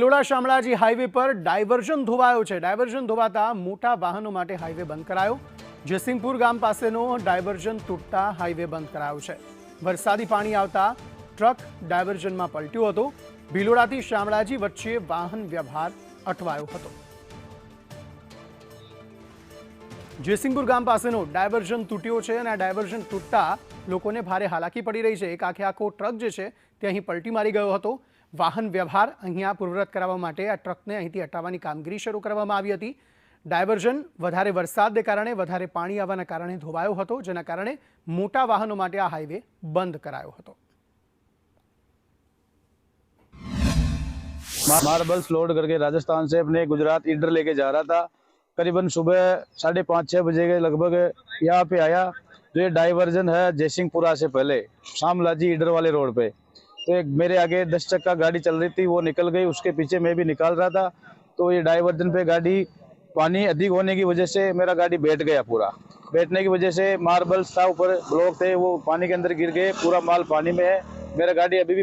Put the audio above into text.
Bhiloda Shamlaji highway પર diversion ધોવાયો છે। Diversion ધોવાતા મોટા વાહનો માટે હાઈવે બંધ કરાયો। જયસિંહપુર ગામ પાસેનો ડાયવર્ઝન તૂટતા હાઈવે બંધ કરાયો છે। વરસાદી પાણી આવતા ટ્રક ડાયવર્ઝનમાં પલટ્યો હતો। ભિલોડાથી શામળાજી વચ્ચે વાહન વ્યવહાર અટવાયો હતો। જયસિંહપુર ગામ પાસેનો ડાયવર્ઝન તૂટ્યો છે અને આ ડાયવર્ઝન તૂટતા લોકોને ભારે હાલાકી પડી રહી છે। એક આખો ટ્રક જે છે તે અહીં પલટી મારી ગયો હતો। વાહન વ્યવહાર અહીંયા પૂર્વવત કરવા માટે આ ટ્રકને અહીંથી હટાવવાની કામગીરી શરૂ કરવામાં આવી હતી। ડાયવર્ઝન વધારે વરસાદને કારણે વધારે પાણી આવવાના કારણે ધોવાયો હતો, જેના કારણે મોટા વાહનો માટે આ હાઈવે બંધ કરાયો હતો। मार्बल्स लोड करके राजस्थान से अपने गुजरात ईडर लेके जा रहा था। करीबन सुबह 5:30-6 बजे के लगभग यहाँ पे आया। जो ये डाइवर्जन है जयसिंहपुरा से पहले शामलाजी ईडर वाले रोड पे, तो एक मेरे आगे 10 चक्का गाड़ी चल रही थी, वो निकल गई। उसके पीछे मैं भी निकाल रहा था, तो ये डाइवर्जन पे गाड़ी पानी अधिक होने की वजह से मेरा गाड़ी बैठ गया। पूरा बैठने की वजह से मार्बल्स था ऊपर ब्लॉक थे, वो पानी के अंदर गिर गए। पूरा माल पानी में है। मेरा गाड़ी अभी भी